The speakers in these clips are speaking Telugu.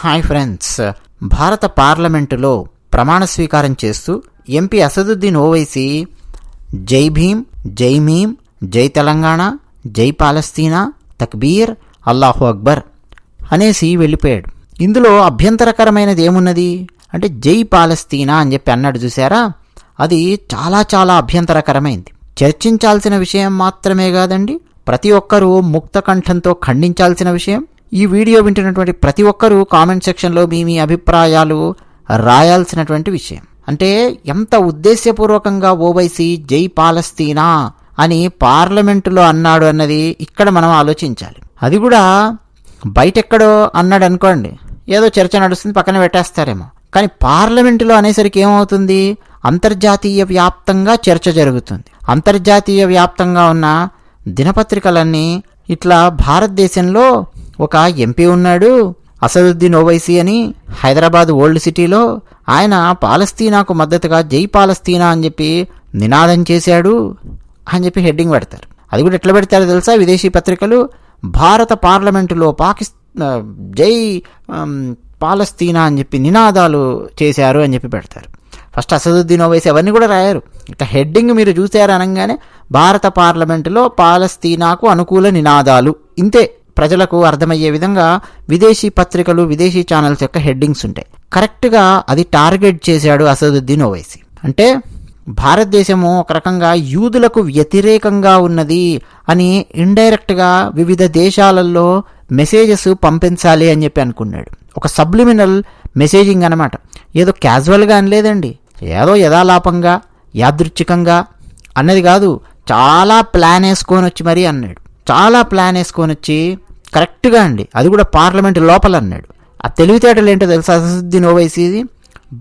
హాయ్ ఫ్రెండ్స్, భారత పార్లమెంటులో ప్రమాణ స్వీకారం చేస్తూ ఎంపీ అసదుద్దీన్ ఓవైసీ జై భీమ్, జై మీమ్, జై తెలంగాణ, జై పాలస్తీనా, తక్బీర్, అల్లాహు అక్బర్ అనేసి వెళ్ళిపోయాడు. ఇందులో అభ్యంతరకరమైనది ఏమున్నది అంటే జై పాలస్తీనా అని చెప్పి అన్నాడు చూసారా, అది చాలా చాలా అభ్యంతరకరమైంది. చర్చించాల్సిన విషయం మాత్రమే కాదండి, ప్రతి ఒక్కరూ ముక్త కంఠంతో ఖండించాల్సిన విషయం. ఈ వీడియో వింటున్నటువంటి ప్రతి ఒక్కరూ కామెంట్ సెక్షన్లో మీ అభిప్రాయాలు రాయాల్సినటువంటి విషయం. అంటే ఎంత ఉద్దేశ్యపూర్వకంగా ఓవైసీ జై పాలస్తీనా అని పార్లమెంటులో అన్నాడు అన్నది ఇక్కడ మనం ఆలోచించాలి. అది కూడా బయటెక్కడో అన్నాడు అనుకోండి, ఏదో చర్చ నడుస్తుంది పక్కన పెట్టేస్తారేమో. కానీ పార్లమెంటులో అనేసరికి ఏమవుతుంది, అంతర్జాతీయ వ్యాప్తంగా చర్చ జరుగుతుంది. అంతర్జాతీయ వ్యాప్తంగా ఉన్న దినపత్రికలన్నీ ఇట్లా భారతదేశంలో ఒక ఎంపీ ఉన్నాడు అసదుద్దీన్ ఓవైసీ అని, హైదరాబాద్ ఓల్డ్ సిటీలో ఆయన పాలస్తీనాకు మద్దతుగా జై పాలస్తీనా అని చెప్పి నినాదం చేశాడు అని చెప్పి హెడ్డింగ్ పెడతారు. అది కూడా ఎట్లా పెడతారో తెలుసా, విదేశీ పత్రికలు భారత పార్లమెంటులో జై పాలస్తీనా అని చెప్పి నినాదాలు చేశారు అని చెప్పి పెడతారు. ఫస్ట్ అసదుద్దీన్ ఓవైసీ అవన్నీ కూడా రాయారు. ఇక హెడ్డింగ్ మీరు చూశారు అనగానే భారత పార్లమెంటులో పాలస్తీనాకు అనుకూల నినాదాలు, ఇంతే. ప్రజలకు అర్థమయ్యే విధంగా విదేశీ పత్రికలు, విదేశీ ఛానల్స్ యొక్క హెడ్డింగ్స్ ఉంటాయి. కరెక్ట్గా అది టార్గెట్ చేశాడు అసదుద్దీన్ ఓవైసీ. అంటే భారతదేశము ఒక రకంగా యూదులకు వ్యతిరేకంగా ఉన్నది అని ఇండైరెక్ట్గా వివిధ దేశాలలో మెసేజెస్ పంపించాలి అని చెప్పి అనుకున్నాడు. ఒక సబ్లిమినల్ మెసేజింగ్ అనమాట. ఏదో క్యాజువల్గా అనలేదండి, ఏదో యథాలాపంగా యాదృచ్ఛికంగా అన్నది కాదు, చాలా ప్లాన్ వేసుకొని వచ్చి మరీ అన్నాడు. చాలా ప్లాన్ వేసుకొని వచ్చి కరెక్ట్గా అండి, అది కూడా పార్లమెంట్ లోపల అన్నాడు. ఆ తెలివితేటలు ఏంటో తెలుసా అసదుద్దీన్ ఓవైసీది.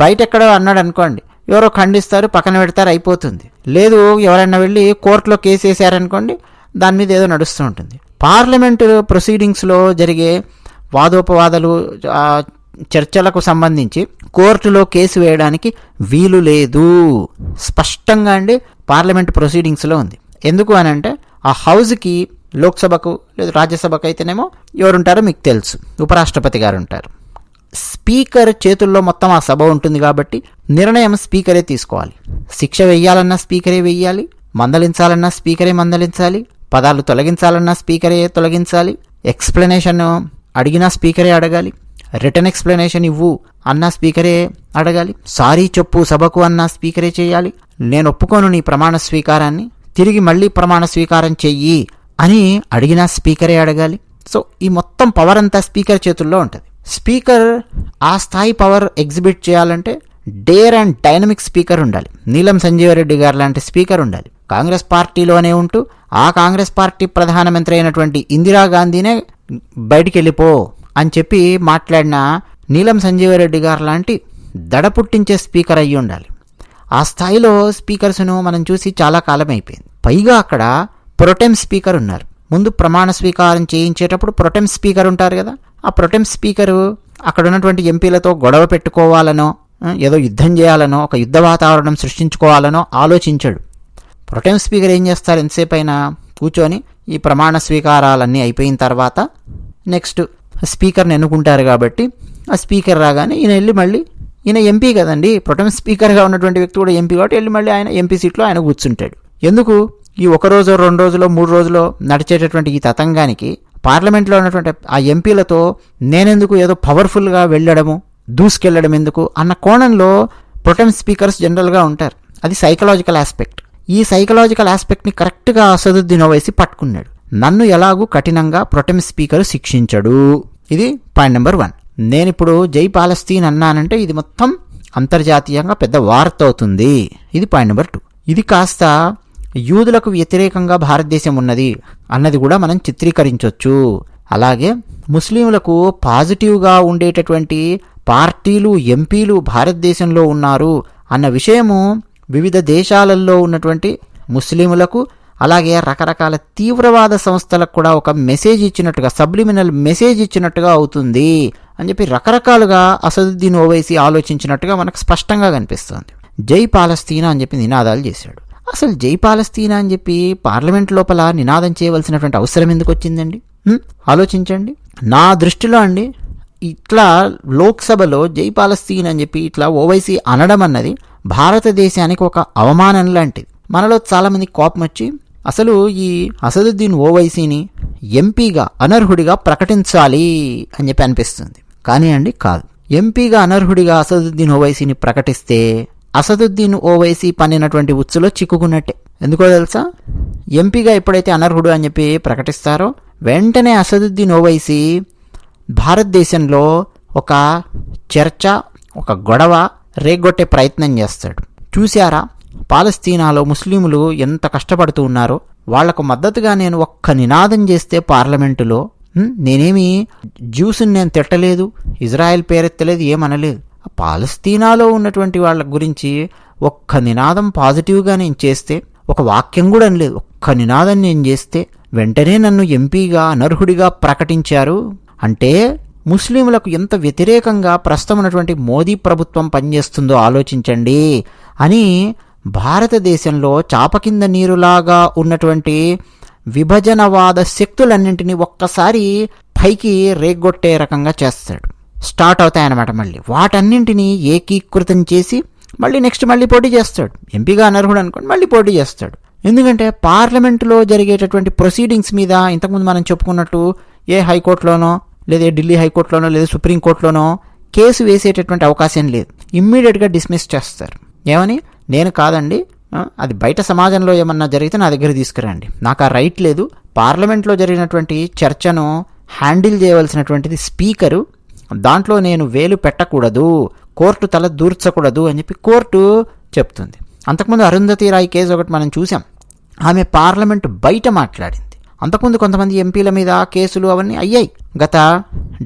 బయట ఎక్కడో అన్నాడు అనుకోండి, ఎవరో ఖండిస్తారు, పక్కన పెడతారు, అయిపోతుంది. లేదు ఎవరైనా వెళ్ళి కోర్టులో కేసు వేసారనుకోండి, దాని మీద ఏదో నడుస్తూ ఉంటుంది. పార్లమెంటు ప్రొసీడింగ్స్లో జరిగే వాదోపవాదాలు, చర్చలకు సంబంధించి కోర్టులో కేసు వేయడానికి వీలు లేదు. స్పష్టంగా అండి పార్లమెంటు ప్రొసీడింగ్స్లో ఉంది. ఎందుకు అని అంటే ఆ హౌస్కి, లోక్సభకు లేదు రాజ్యసభకు అయితేనేమో ఎవరుంటారో మీకు తెలుసు, ఉపరాష్ట్రపతి గారు ఉంటారు. స్పీకర్ చేతుల్లో మొత్తం ఆ సభ ఉంటుంది కాబట్టి నిర్ణయం స్పీకరే తీసుకోవాలి. శిక్ష వెయ్యాలన్నా స్పీకరే వెయ్యాలి, మందలించాలన్నా స్పీకరే మందలించాలి, పదాలు తొలగించాలన్నా స్పీకరే తొలగించాలి, ఎక్స్ప్లెనేషన్ అడిగినా స్పీకరే అడగాలి, రిటర్న్ ఎక్స్ప్లెనేషన్ ఇవ్వు అన్నా స్పీకరే అడగాలి, సారీ చెప్పు సభకు అన్నా స్పీకరే చేయాలి, నేను ఒప్పుకోను నీ ప్రమాణ స్వీకారాన్ని, తిరిగి మళ్ళీ ప్రమాణ స్వీకారం చెయ్యి అని అడిగినా స్పీకరే అడగాలి. సో ఈ మొత్తం పవర్ అంతా స్పీకర్ చేతుల్లో ఉంటుంది. స్పీకర్ ఆ స్థాయి పవర్ ఎగ్జిబిట్ చేయాలంటే డేర్ అండ్ డైనమిక్ స్పీకర్ ఉండాలి. నీలం సంజీవరెడ్డి గారు లాంటి స్పీకర్ ఉండాలి. కాంగ్రెస్ పార్టీలోనే ఉంటూ ఆ కాంగ్రెస్ పార్టీ ప్రధానమంత్రి అయినటువంటి ఇందిరాగాంధీనే బయటికి వెళ్ళిపో అని చెప్పి మాట్లాడిన నీలం సంజీవరెడ్డి గారు లాంటి దడ పుట్టించే స్పీకర్ అయ్యి ఉండాలి. ఆ స్థాయిలో స్పీకర్స్ను మనం చూసి చాలా కాలం అయిపోయింది. పైగా అక్కడ ప్రొటెం స్పీకర్ ఉన్నారు. ముందు ప్రమాణ స్వీకారం చేయించేటప్పుడు ప్రొటెం స్పీకర్ ఉంటారు కదా, ఆ ప్రొటెం స్పీకరు అక్కడ ఉన్నటువంటి ఎంపీలతో గొడవ పెట్టుకోవాలనో, ఏదో యుద్ధం చేయాలనో, ఒక యుద్ధ వాతావరణం సృష్టించుకోవాలనో ఆలోచించాడు. ప్రొటెం స్పీకర్ ఏం చేస్తారు, ఎంతసేపు అయినా కూర్చొని ఈ ప్రమాణ స్వీకారాలన్నీ అయిపోయిన తర్వాత నెక్స్ట్ స్పీకర్ని ఎన్నుకుంటారు కాబట్టి ఆ స్పీకర్ రాగానే ఈయన వెళ్ళి మళ్ళీ, ఈయన ఎంపీ కదండి, ప్రొటెం స్పీకర్గా ఉన్నటువంటి వ్యక్తి కూడా ఎంపీ కాబట్టి వెళ్ళి మళ్ళీ ఆయన ఎంపీ సీట్లో ఆయన కూర్చుంటాడు. ఎందుకు ఈ ఒక రోజు 2 రోజులో 3 రోజులో నడిచేటటువంటి ఈ తతంగానికి పార్లమెంట్లో ఉన్నటువంటి ఆ ఎంపీలతో నేనెందుకు ఏదో పవర్ఫుల్గా వెళ్ళడము, దూసుకెళ్లడం ఎందుకు అన్న కోణంలో ప్రొటెం స్పీకర్స్ జనరల్గా ఉంటారు. అది సైకలాజికల్ ఆస్పెక్ట్. ఈ సైకలాజికల్ ఆస్పెక్ట్ని కరెక్ట్గా అసదుద్దీన్ ఓవైసీ పట్టుకున్నాడు. నన్ను ఎలాగూ కఠినంగా ప్రొటెం స్పీకర్ శిక్షించడు. ఇది పాయింట్ నెంబర్ 1. నేనిప్పుడు జై పాలస్తీన్ అన్నానంటే ఇది మొత్తం అంతర్జాతీయంగా పెద్ద వార్త అవుతుంది. ఇది పాయింట్ నెంబర్ 2. ఇది కాస్త యూదులకు వ్యతిరేకంగా భారతదేశం ఉన్నది అన్నది కూడా మనం చిత్రీకరించవచ్చు. అలాగే ముస్లింలకు పాజిటివ్గా ఉండేటటువంటి పార్టీలు, ఎంపీలు భారతదేశంలో ఉన్నారు అన్న విషయము వివిధ దేశాలలో ఉన్నటువంటి ముస్లింలకు, అలాగే రకరకాల తీవ్రవాద సంస్థలకు కూడా ఒక మెసేజ్ ఇచ్చినట్టుగా, సబ్లిమినల్ మెసేజ్ ఇచ్చినట్టుగా అవుతుంది అని చెప్పి రకరకాలుగా అసదుద్దీన్ ఓవైసీ ఆలోచించినట్టుగా మనకు స్పష్టంగా కనిపిస్తుంది. జై పాలస్తీనా అని చెప్పి నినాదాలు చేశాడు. అసలు జై పాలస్తీనా అని చెప్పి పార్లమెంట్ లోపల నినాదం చేయవలసినటువంటి అవసరం ఎందుకు వచ్చిందండి? ఆలోచించండి. నా దృష్టిలో అండి ఇట్లా లోక్సభలో జై పాలస్తీన్ అని చెప్పి ఇట్లా ఓవైసీ అనడం అన్నది భారతదేశానికి ఒక అవమానం లాంటిది. మనలో చాలామంది కోపం వచ్చి అసలు ఈ అసదుద్దీన్ ఓవైసీని ఎంపీగా అనర్హుడిగా ప్రకటించాలి అని చెప్పి అనిపిస్తుంది. కానీ అండి కాదు. ఎంపీగా అనర్హుడిగా అసదుద్దీన్ ఓవైసీని ప్రకటిస్తే అసదుద్దీన్ ఓవైసీ పన్నినటువంటి ఉచ్చులో చిక్కుకున్నట్టే. ఎందుకో తెలుసా? ఎంపీగా ఎప్పుడైతే అనర్హుడు అని చెప్పి ప్రకటిస్తారో వెంటనే అసదుద్దీన్ ఓవైసీ భారతదేశంలో ఒక చర్చ, ఒక గొడవ రేగొట్టే ప్రయత్నం చేస్తాడు. చూశారా పాలస్తీనాలో ముస్లింలు ఎంత కష్టపడుతూ ఉన్నారో, వాళ్లకు మద్దతుగా నేను ఒక్క నినాదం చేస్తే పార్లమెంటులో, నేనేమి జ్యూస్ని నేను తిట్టలేదు, ఇజ్రాయెల్ పేరెత్తలేదు, ఏమనలేదు. పాలస్తీనాలో ఉన్నటువంటి వాళ్ళ గురించి ఒక్క నినాదం పాజిటివ్గా నేను చేస్తే, ఒక వాక్యం కూడా అనలేదు, ఒక్క నినాదం నేను చేస్తే వెంటనే నన్ను ఎంపీగా అనర్హుడిగా ప్రకటించారు. అంటే ముస్లింలకు ఎంత వ్యతిరేకంగా ప్రస్తుతం ఉన్నటువంటి మోదీ ప్రభుత్వం పనిచేస్తుందో ఆలోచించండి అని భారతదేశంలో చాప కింద నీరులాగా ఉన్నటువంటి విభజనవాద శక్తులన్నింటినీ ఒక్కసారి పైకి రేగొట్టే రకంగా చేస్తాడు. స్టార్ట్ అవుతాయన్నమాట. మళ్ళీ వాటన్నింటినీ ఏకీకృతం చేసి మళ్ళీ పోటీ చేస్తాడు. ఎంపీగా అనర్హుడు అనుకోండి, మళ్ళీ పోటీ చేస్తాడు. ఎందుకంటే పార్లమెంటులో జరిగేటటువంటి ప్రొసీడింగ్స్ మీద ఇంతకుముందు మనం చెప్పుకున్నట్టు ఏ హైకోర్టులోనో లేదా ఢిల్లీ హైకోర్టులోనో లేదా సుప్రీంకోర్టులోనో కేసు వేసేటటువంటి అవకాశం లేదు. ఇమ్మీడియట్గా డిస్మిస్ చేస్తారు. ఏమని? నేను కాదండి, అది బయట సమాజంలో ఏమన్నా జరిగితే నా దగ్గర తీసుకురండి, నాకు ఆ రైట్ లేదు. పార్లమెంట్లో జరిగినటువంటి చర్చను హ్యాండిల్ చేయవలసినటువంటిది స్పీకరు, దాంట్లో నేను వేలు పెట్టకూడదు, కోర్టు తల దూర్చకూడదు అని చెప్పి కోర్టు చెప్తుంది. అంతకుముందు అరుంధతి రాయ్ కేసు ఒకటి మనం చూసాం. ఆమె పార్లమెంటు బయట మాట్లాడింది. అంతకుముందు కొంతమంది ఎంపీల మీద కేసులు అవన్నీ అయ్యాయి గత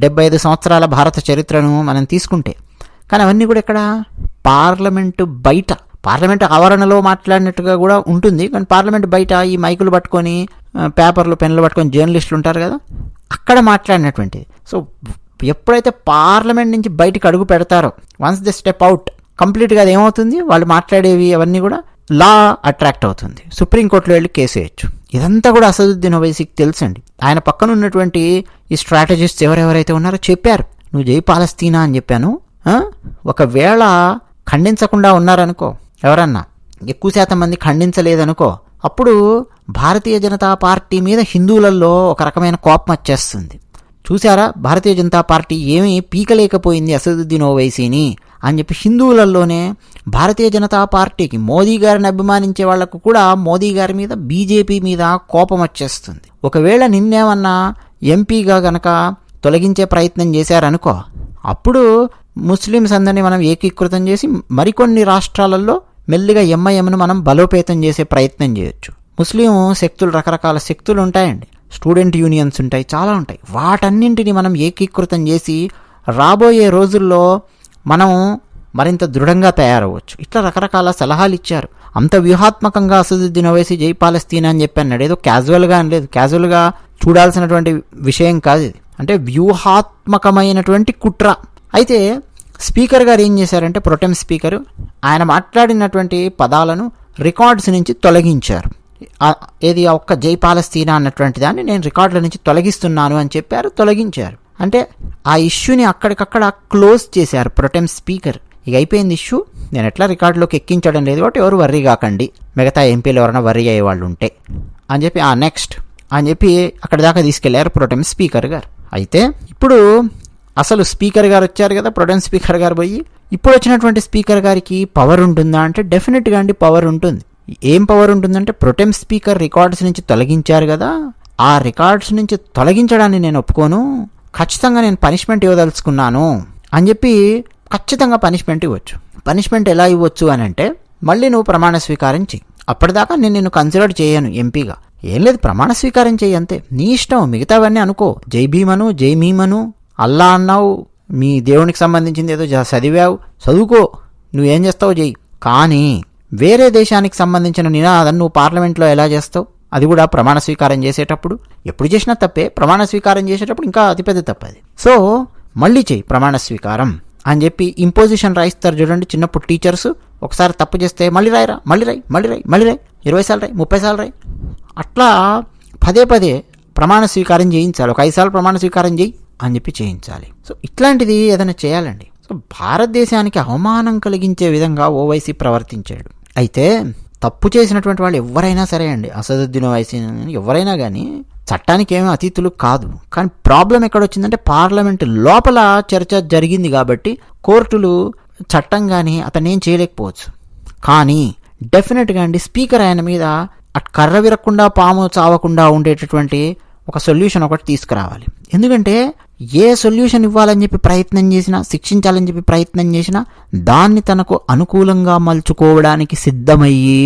75 సంవత్సరాల భారత చరిత్రను మనం తీసుకుంటే. కానీ అవన్నీ కూడా ఎక్కడ? పార్లమెంటు బయట, పార్లమెంటు ఆవరణలో మాట్లాడినట్టుగా కూడా ఉంటుంది, కానీ పార్లమెంటు బయట ఈ మైకులు పట్టుకొని, పేపర్లు పెన్నులు పట్టుకొని జర్నలిస్టులు ఉంటారు కదా, అక్కడ మాట్లాడినటువంటిది. సో ఎప్పుడైతే పార్లమెంట్ నుంచి బయటికి అడుగు పెడతారో, వన్స్ ద స్టెప్ అవుట్, కంప్లీట్గా అది ఏమవుతుంది, వాళ్ళు మాట్లాడేవి అవన్నీ కూడా లా అట్రాక్ట్ అవుతుంది. సుప్రీంకోర్టులో వెళ్ళి కేసు వేయచ్చు. ఇదంతా కూడా అసదుద్దీన్ ఓవైసీకి తెలుసండి. ఆయన పక్కన ఉన్నటువంటి ఈ స్ట్రాటజిస్ట్స్ ఎవరెవరైతే ఉన్నారో చెప్పారు, నువ్వు జై పాలస్తీనా అని చెప్పాను. ఒకవేళ ఖండించకుండా ఉన్నారనుకో, ఎవరన్నా ఎక్కువ శాతం మంది ఖండించలేదనుకో, అప్పుడు భారతీయ జనతా పార్టీ మీద హిందువులలో ఒక రకమైన కోపం వచ్చేస్తుంది. చూసారా భారతీయ జనతా పార్టీ ఏమీ పీకలేకపోయింది అసదుద్దీన్ ఓవైసీని అని చెప్పి హిందువులలోనే భారతీయ జనతా పార్టీకి, మోదీ గారిని అభిమానించే వాళ్లకు కూడా మోదీ గారి మీద, బీజేపీ మీద కోపం వచ్చేస్తుంది. ఒకవేళ నిన్నేమన్నా ఎంపీగా గనక తొలగించే ప్రయత్నం చేశారనుకో, అప్పుడు ముస్లిమ్స్ అందరినీ మనం ఏకీకృతం చేసి మరికొన్ని రాష్ట్రాలలో మెల్లిగా ఎంఐఎంను మనం బలోపేతం చేసే ప్రయత్నం చేయొచ్చు. ముస్లిం శక్తులు, రకరకాల శక్తులు ఉంటాయండి, స్టూడెంట్ యూనియన్స్ ఉంటాయి, చాలా ఉంటాయి. వాటన్నింటినీ మనం ఏకీకృతం చేసి రాబోయే రోజుల్లో మనం మరింత దృఢంగా తయారవచ్చు. ఇట్లా రకరకాల సలహాలు ఇచ్చారు. అంత వ్యూహాత్మకంగా అసదుద్దీన్ ఓవైసీ జై పాలస్తీనా అని చెప్పి అన్నాడు. ఏదో క్యాజువల్గా అని లేదు, క్యాజువల్గా చూడాల్సినటువంటి విషయం కాదు ఇది. అంటే వ్యూహాత్మకమైనటువంటి కుట్ర. అయితే స్పీకర్ గారు ఏం చేశారంటే, ప్రొటెం స్పీకరు ఆయన మాట్లాడినటువంటి పదాలను రికార్డ్స్ నుంచి తొలగించారు. ఏది ఒక్క జై పాలస్తీనా అన్నటువంటి దాన్ని నేను రికార్డుల నుంచి తొలగిస్తున్నాను అని చెప్పారు, తొలగించారు. అంటే ఆ ఇష్యూని అక్కడికక్కడ క్లోజ్ చేశారు ప్రొటెం స్పీకర్. ఇక అయిపోయింది ఇష్యూ, నేను ఎట్లా రికార్డులోకి ఎక్కించడం లేదు కాబట్టి ఎవరు వర్రీ కాకండి, మిగతా ఎంపీలు ఎవరైనా వర్రీ అయ్యే వాళ్ళు ఉంటే అని చెప్పి నెక్స్ట్ అని చెప్పి అక్కడి దాకా తీసుకెళ్లారు ప్రొటెం స్పీకర్ గారు. అయితే ఇప్పుడు అసలు స్పీకర్ గారు వచ్చారు కదా, ప్రొటెం స్పీకర్ గారు పోయి, ఇప్పుడు వచ్చినటువంటి స్పీకర్ గారికి పవర్ ఉంటుందా అంటే డెఫినెట్గా అండి పవర్ ఉంటుంది. ఏం పవర్ ఉంటుందంటే, ప్రొటెం స్పీకర్ రికార్డ్స్ నుంచి తొలగించారు కదా, ఆ రికార్డ్స్ నుంచి తొలగించడాన్ని నేను ఒప్పుకోను, ఖచ్చితంగా నేను పనిష్మెంట్ ఇవ్వదలుచుకున్నాను అని చెప్పి ఖచ్చితంగా పనిష్మెంట్ ఇవ్వచ్చు. పనిష్మెంట్ ఎలా ఇవ్వచ్చు అని అంటే, మళ్ళీ నువ్వు ప్రమాణ స్వీకారం చెయ్యి, అప్పటిదాకా నేను నిన్ను కన్సిడర్ చేయను ఎంపీగా, ఏం లేదు ప్రమాణ స్వీకారం చెయ్యి అంతే, నీ ఇష్టం, మిగతావన్నీ అనుకో, జై భీమను జై మీమను అల్లా అన్నావు, మీ దేవునికి సంబంధించింది ఏదో చదివావు, చదువుకో, నువ్వేం చేస్తావు చెయ్యి, కానీ వేరే దేశానికి సంబంధించిన నినాదం నువ్వు పార్లమెంట్లో ఎలా చేస్తావు, అది కూడా ప్రమాణ స్వీకారం చేసేటప్పుడు, ఎప్పుడు చేసినా తప్పే, ప్రమాణ స్వీకారం చేసేటప్పుడు ఇంకా అతిపెద్ద తప్పది. సో మళ్ళీ చెయ్యి ప్రమాణ స్వీకారం అని చెప్పి ఇంపోజిషన్ రాయిస్తారు చూడండి. చిన్నప్పుడు టీచర్స్ ఒకసారి తప్పు చేస్తే మళ్ళీ రాయిరా, మళ్ళీ రాయి, మళ్ళీ రాయి, మళ్ళీ రాయి, 20 సార్లు రాయి, 30 సార్లు రాయి, అట్లా పదే ప్రమాణ స్వీకారం చేయించాలి. ఒక 5 సార్లు ప్రమాణ స్వీకారం చేయి, అని చెప్పి చేయించాలి. సో ఇట్లాంటిది ఏదైనా చేయాలండి. సో భారతదేశానికి అవమానం కలిగించే విధంగా ఓవైసీ ప్రవర్తించాడు. అయితే తప్పు చేసినటువంటి వాళ్ళు ఎవరైనా సరే అండి, అసదుద్దీన్ ఓవైసీ ఎవరైనా కానీ చట్టానికి ఏమీ అతీతులు కాదు. కానీ ప్రాబ్లం ఎక్కడొచ్చిందంటే పార్లమెంట్ లోపల చర్చ జరిగింది కాబట్టి కోర్టులు చట్టం కానీ అతను ఏం చేయలేకపోవచ్చు. కానీ డెఫినెట్గా అండి స్పీకర్ ఆయన మీద కర్ర విరక్కుండా పాము చావకుండా ఉండేటటువంటి ఒక సొల్యూషన్ ఒకటి తీసుకురావాలి. ఎందుకంటే ఏ సొల్యూషన్ ఇవ్వాలని చెప్పి ప్రయత్నం చేసినా, శిక్షించాలని చెప్పి ప్రయత్నం చేసినా దాన్ని తనకు అనుకూలంగా మలుచుకోవడానికి సిద్ధమయ్యి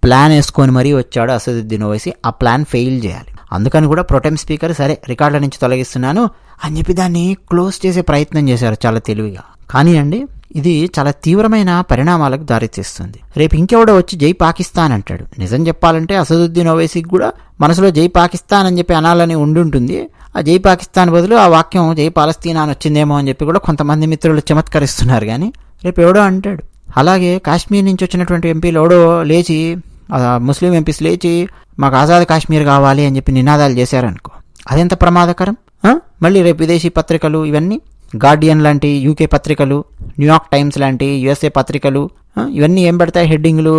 ప్లాన్ వేసుకొని మరీ వచ్చాడు అసదుద్దీన్ ఓవైసీ. ఆ ప్లాన్ ఫెయిల్ చేయాలి. అందుకని కూడా ప్రొటెం స్పీకర్ సరే రికార్డుల నుంచి తొలగిస్తున్నాను అని చెప్పి దాన్ని క్లోజ్ చేసే ప్రయత్నం చేశారు చాలా తెలివిగా. కానీ అండి ఇది చాలా తీవ్రమైన పరిణామాలకు దారితీస్తుంది. రేపు ఇంకెవడో వచ్చి జై పాకిస్తాన్ అంటాడు. నిజం చెప్పాలంటే అసదుద్దీన్ ఓవైసీకి కూడా మనసులో జై పాకిస్తాన్ అని చెప్పి అనాలని ఉండుంటుంది. ఆ జై పాకిస్తాన్ బదులు ఆ వాక్యం జై పాలస్తీనా అని వచ్చిందేమో అని చెప్పి కూడా కొంతమంది మిత్రులు చమత్కరిస్తున్నారు. కానీ రేపు ఎవడో అంటాడు. అలాగే కాశ్మీర్ నుంచి వచ్చినటువంటి ఎంపీలు ఎవడో లేచి, ముస్లిం ఎంపీస్ లేచి మాకు ఆజాద్ కాశ్మీర్ కావాలి అని చెప్పి నినాదాలు చేశారనుకో, అదెంత ప్రమాదకరం. మళ్ళీ రేపు విదేశీ పత్రికలు ఇవన్నీ గార్డియన్ లాంటి యూకే పత్రికలు, న్యూయార్క్ టైమ్స్ లాంటి యుఎస్ఏ పత్రికలు ఇవన్నీ ఏం పెడతాయి హెడ్డింగ్లు,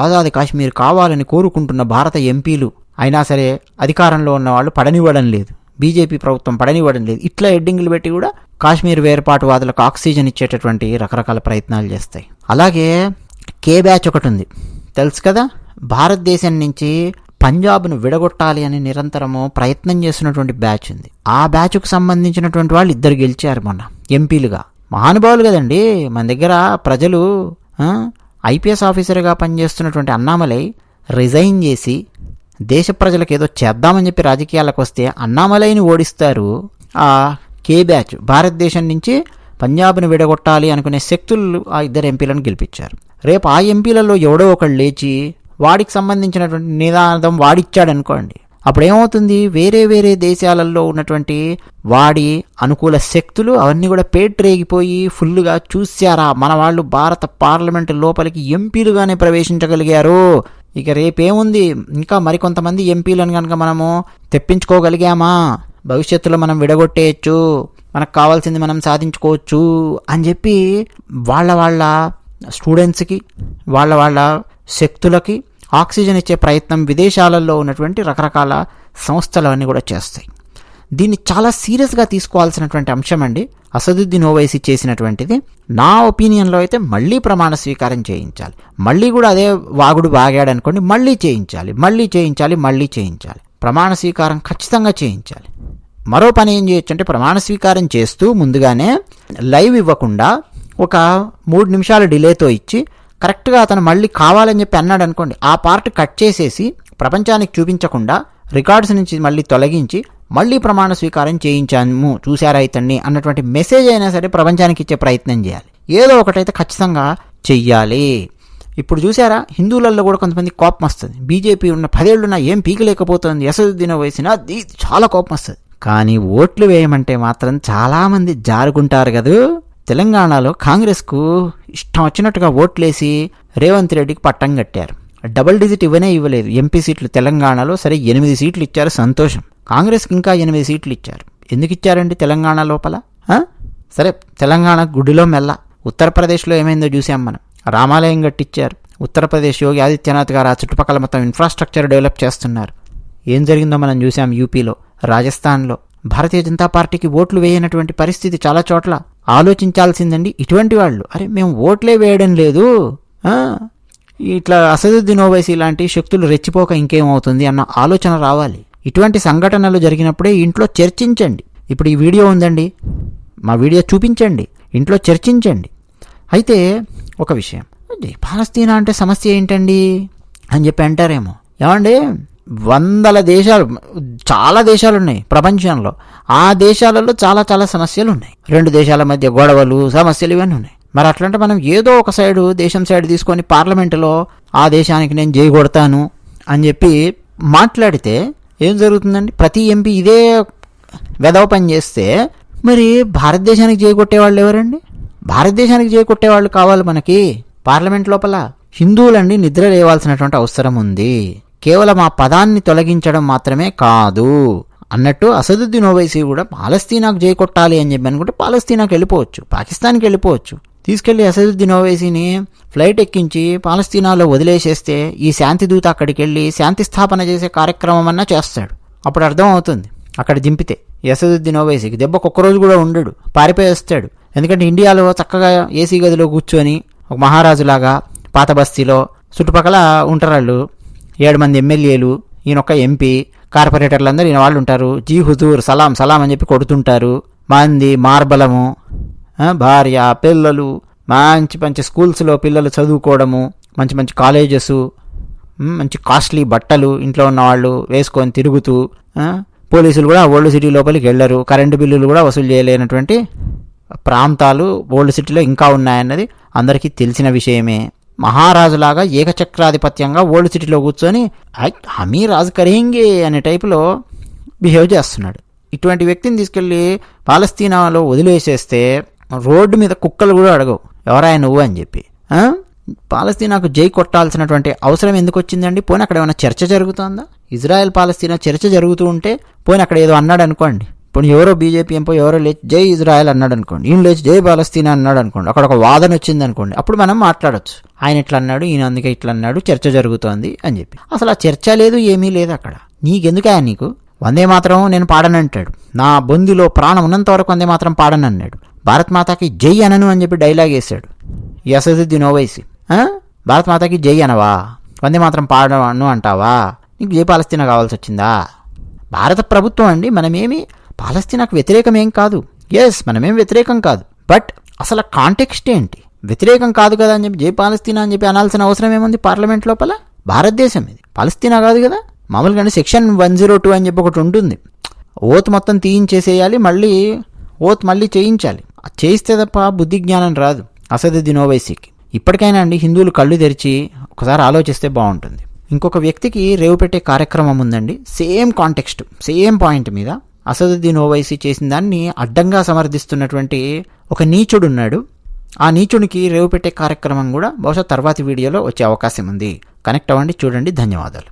ఆజాద్ కాశ్మీర్ కావాలని కోరుకుంటున్న భారత ఎంపీలు అయినా సరే అధికారంలో ఉన్న వాళ్ళు పడనివ్వడం లేదు, బీజేపీ ప్రభుత్వం పడనివ్వడం లేదు. ఇట్లా హెడ్డింగ్లు పెట్టి కూడా కాశ్మీర్ వేర్పాటువాదులకు ఆక్సిజన్ ఇచ్చేటటువంటి రకరకాల ప్రయత్నాలు చేస్తాయి. అలాగే కే బ్యాచ్ ఒకటి ఉంది తెలుసు కదా, భారతదేశం నుంచి పంజాబ్ను విడగొట్టాలి అని నిరంతరము ప్రయత్నం చేస్తున్నటువంటి బ్యాచ్ ఉంది. ఆ బ్యాచ్కు సంబంధించినటువంటి వాళ్ళు 2 గెలిచారు మొన్న ఎంపీలుగా. మహానుభావులు కదండి. మన దగ్గర ప్రజలు ఐపీఎస్ ఆఫీసర్గా పనిచేస్తున్నటువంటి అన్నామలై రిజైన్ చేసి దేశ ప్రజలకు ఏదో చేద్దామని చెప్పి రాజకీయాలకు వస్తే అన్నామలైని ఓడిస్తారు. ఆ కే బ్యాచ్ భారతదేశం నుంచి పంజాబ్ను విడగొట్టాలి అనుకునే శక్తులు ఆ 2 ఎంపీలను గెలిపించారు. రేపు ఆ ఎంపీలలో ఎవడో ఒకళ్ళు లేచి వాడికి సంబంధించినటువంటి నినాదం వాడిచ్చాడనుకోండి, అప్పుడు ఏమవుతుంది, వేరే వేరే దేశాలలో ఉన్నటువంటి వాడి అనుకూల శక్తులు అవన్నీ కూడా పేట్రేగిపోయి ఫుల్గా చూశారా మన వాళ్ళు భారత పార్లమెంటు లోపలికి ఎంపీలుగానే ప్రవేశించగలిగారు, ఇక రేపేముంది ఇంకా మరికొంతమంది ఎంపీలను కనుక మనము తెప్పించుకోగలిగామా భవిష్యత్తులో మనం విడగొట్టేయచ్చు, మనకు కావాల్సింది మనం సాధించుకోవచ్చు అని చెప్పి వాళ్ళ స్టూడెంట్స్కి వాళ్ళ శక్తులకి ఆక్సిజన్ ఇచ్చే ప్రయత్నం విదేశాలలో ఉన్నటువంటి రకరకాల సంస్థలు అన్నీ కూడా చేస్తాయి. దీన్ని చాలా సీరియస్గా తీసుకోవాల్సినటువంటి అంశం అండి అసదుద్దీన్ ఓవైసీ చేసినటువంటిది. నా ఒపీనియన్లో అయితే మళ్ళీ ప్రమాణ స్వీకారం చేయించాలి. మళ్ళీ కూడా అదే వాగుడు వాగాడు అనుకోండి, మళ్ళీ చేయించాలి. ప్రమాణ స్వీకారం ఖచ్చితంగా చేయించాలి. మరో పని ఏం చేయొచ్చు అంటే ప్రమాణ స్వీకారం చేస్తూ ముందుగానే లైవ్ ఇవ్వకుండా ఒక 3 నిమిషాల డిలేతో ఇచ్చి కరెక్ట్గా అతను మళ్ళీ కావాలని చెప్పి అన్నాడు అనుకోండి, ఆ పార్ట్ కట్ చేసేసి ప్రపంచానికి చూపించకుండా రికార్డ్స్ నుంచి మళ్ళీ తొలగించి మళ్ళీ ప్రమాణ స్వీకారం చేయించాము చూశారా ఇతన్ని అన్నటువంటి మెసేజ్ అయినా సరే ప్రపంచానికి ఇచ్చే ప్రయత్నం చేయాలి. ఏదో ఒకటైతే ఖచ్చితంగా చెయ్యాలి. ఇప్పుడు చూసారా హిందువులలో కూడా కొంతమంది కోపం వస్తుంది. బీజేపీ ఉన్న 10 ఏళ్ళున్నా ఏం పీకలేకపోతుంది, అసదుద్దీన్ ఓవైసీ చాలా కోపం వస్తుంది. కానీ ఓట్లు వేయమంటే మాత్రం చాలామంది జారుకుంటారు కదా. తెలంగాణలో కాంగ్రెస్కు ఇష్టం వచ్చినట్టుగా ఓట్లేసి రేవంత్ రెడ్డికి పట్టం కట్టారు. డబుల్ డిజిట్ ఇవ్వలేదు ఎంపీ సీట్లు తెలంగాణలో. సరే 8 సీట్లు ఇచ్చారు, సంతోషం. కాంగ్రెస్కి ఇంకా 8 సీట్లు ఇచ్చారు. ఎందుకు ఇచ్చారండి తెలంగాణ లోపల? సరే తెలంగాణ గుడిలో మెల్ల. ఉత్తరప్రదేశ్లో ఏమైందో చూసాం మనం. రామాలయం కట్టించారు. ఉత్తరప్రదేశ్ యోగి ఆదిత్యనాథ్ గారు ఆ చుట్టుపక్కల మొత్తం ఇన్ఫ్రాస్ట్రక్చర్ డెవలప్ చేస్తున్నారు. ఏం జరిగిందో మనం చూసాం యూపీలో, రాజస్థాన్లో. భారతీయ జనతా పార్టీకి ఓట్లు వేయనటువంటి పరిస్థితి చాలా చోట్ల. ఆలోచించాల్సిందండి ఇటువంటి వాళ్ళు. అరే మేము ఓట్లే వేయడం లేదు, ఇట్లా అసదుద్దీన్ ఓవైసీ లాంటి శక్తులు రెచ్చిపోక ఇంకేమవుతుంది అన్న ఆలోచన రావాలి. ఇటువంటి సంఘటనలు జరిగినప్పుడే ఇంట్లో చర్చించండి. ఇప్పుడు ఈ వీడియో ఉందండి, మా వీడియో చూపించండి, ఇంట్లో చర్చించండి. అయితే ఒక విషయం, పాలస్తీనా అంటే సమస్య ఏంటండి అని చెప్పి అంటారేమో. ఏమండి 100 దేశాలు, చాలా దేశాలు ఉన్నాయి ప్రపంచంలో. ఆ దేశాలలో చాలా చాలా సమస్యలు ఉన్నాయి. 2 దేశాల మధ్య గొడవలు, సమస్యలు ఇవన్నీ ఉన్నాయి. మరి అట్లంటే మనం ఏదో ఒక దేశం సైడ్ తీసుకొని పార్లమెంటులో ఆ దేశానికి నేను జై కొడతాను అని చెప్పి మాట్లాడితే ఏం జరుగుతుందండి? ప్రతి ఎంపీ ఇదే వెధవ పని చేస్తే మరి భారతదేశానికి జై కొట్టేవాళ్ళు ఎవరండి? భారతదేశానికి జై కొట్టేవాళ్ళు కావాలి మనకి పార్లమెంట్ లోపల. హిందువులండి నిద్ర లేవాల్సినటువంటి అవసరం ఉంది. కేవలం ఆ పదాన్ని తొలగించడం మాత్రమే కాదు, అన్నట్టు అసదుద్దీన్ ఓవైసీ కూడా పాలస్తీనాకు జై కొట్టాలి అని చెప్పి అనుకుంటే పాలస్తీనాకు వెళ్ళిపోవచ్చు, పాకిస్తాన్కి వెళ్ళిపోవచ్చు. తీసుకెళ్లి అసదుద్దీన్ ఓవైసీని ఫ్లైట్ ఎక్కించి పాలస్తీనాలో వదిలేసేస్తే ఈ శాంతి దూత అక్కడికి వెళ్ళి శాంతి స్థాపన చేసే కార్యక్రమం అన్నా చేస్తాడు. అప్పుడు అర్థం అవుతుంది అక్కడ దింపితే అసదుద్దీన్ ఓవైసీకి దెబ్బకు ఒక్కరోజు కూడా ఉండడు, పారిపోయి వస్తాడు. ఎందుకంటే ఇండియాలో చక్కగా ఏసీ గదిలో కూర్చొని ఒక మహారాజులాగా పాత బస్తీలో చుట్టుపక్కల ఉంటారు వాళ్ళు 7 మంది ఎమ్మెల్యేలు, ఈయనొక్క ఎంపీ, కార్పొరేటర్లు అందరూ ఈయన వాళ్ళు ఉంటారు. జీ హుజూర్ సలాం సలాం అని చెప్పి కొడుతుంటారు. మంది మార్బలము, భార్య, పిల్లలు, మంచి మంచి స్కూల్స్లో పిల్లలు చదువుకోవడము, మంచి మంచి కాలేజెస్, మంచి కాస్ట్లీ బట్టలు ఇంట్లో ఉన్న వాళ్ళు వేసుకొని తిరుగుతూ, పోలీసులు కూడా ఓల్డ్ సిటీ లోపలికి వెళ్ళరు, కరెంటు బిల్లులు కూడా వసూలు చేయలేనటువంటి ప్రాంతాలు ఓల్డ్ సిటీలో ఇంకా ఉన్నాయన్నది అందరికీ తెలిసిన విషయమే. మహారాజులాగా ఏకచక్రాధిపత్యంగా ఓల్డ్ సిటీలో కూర్చొని హమీ రాజు కరేంగే అనే టైపులో బిహేవ్ చేస్తున్నాడు. ఇటువంటి వ్యక్తిని తీసుకెళ్ళి పాలస్తీనాలో వదిలేసేస్తే రోడ్డు మీద కుక్కలు కూడా అడగవు ఎవరాయ నువ్వు అని చెప్పి. పాలస్తీనాకు జై కొట్టాల్సినటువంటి అవసరం ఎందుకు వచ్చిందండి? పోనీ అక్కడ ఏమైనా చర్చ జరుగుతుందా? ఇజ్రాయెల్ పాలస్తీనా చర్చ జరుగుతూ ఉంటే పోనీ అక్కడ ఏదో అన్నాడు అనుకోండి, పోనీ ఎవరో బీజేపీ ఎంపో ఎవరో లేచి జై ఇజ్రాయెల్ అన్నాడు అనుకోండి, ఈయన లేచి జై పాలస్తీనా అన్నాడు అనుకోండి, అక్కడ ఒక వాదన వచ్చింది అనుకోండి, అప్పుడు మనం మాట్లాడచ్చు. ఆయన ఇట్లా అన్నాడు, ఈయన అందుకే ఇట్లా అన్నాడు, చర్చ జరుగుతోంది అని చెప్పి. అసలు ఆ చర్చ లేదు, ఏమీ లేదు అక్కడ. నీకెందుకా నీకు వందే మాత్రం నేను పాడనంటాడు. నా బొందిలో ప్రాణం ఉన్నంత వరకు వందే మాత్రం పాడనన్నాడు. భారత్ మాతాకి జై అనను అని చెప్పి డైలాగ్ వేశాడు ఈ అసదుద్దీన్ ఓవైసీ. భారత్ మాతాకి జై అనవా, వందే మాత్రం పాడను అంటావా? నీకు జై పాలస్తీనా కావాల్సి వచ్చిందా? భారత ప్రభుత్వం అండి, మనమేమి పాలస్తీనాకు వ్యతిరేకమేం కాదు. ఎస్, మనమేం వ్యతిరేకం కాదు. బట్ అసలు కాంటెక్స్ట్ ఏంటి? వ్యతిరేకం కాదు కదా అని చెప్పి జై పాలస్తీనా అని చెప్పి అనాల్సిన అవసరం ఏముంది? పార్లమెంట్ లోపల భారతదేశం ఇది, పాలస్తీనా కాదు కదా. మామూలుగా సెక్షన్ 102 అని చెప్పి ఒకటి ఉంటుంది, ఓత్ మొత్తం తీయించేసేయాలి, మళ్ళీ ఓత్ మళ్ళీ చేయించాలి. చేయిస్తే తప్ప బుద్ధి జ్ఞానం రాదు అసదుద్దీన్ ఓవైసీకి. ఇప్పటికైనా అండి హిందువులు కళ్ళు తెరిచి ఒకసారి ఆలోచిస్తే బాగుంటుంది. ఇంకొక వ్యక్తికి రేవు పెట్టే కార్యక్రమం ఉందండి, సేమ్ కాంటెక్స్ట్, సేమ్ పాయింట్ మీద. అసదుద్దీన్ ఓవైసీ చేసిన దాన్ని అడ్డంగా సమర్థిస్తున్నటువంటి ఒక నీచుడు ఉన్నాడు. ఆ నీచుడికి రేవు పెట్టే కార్యక్రమం కూడా బహుశా తర్వాతి వీడియోలో వచ్చే అవకాశం ఉంది. కనెక్ట్ అవ్వండి, చూడండి. ధన్యవాదాలు.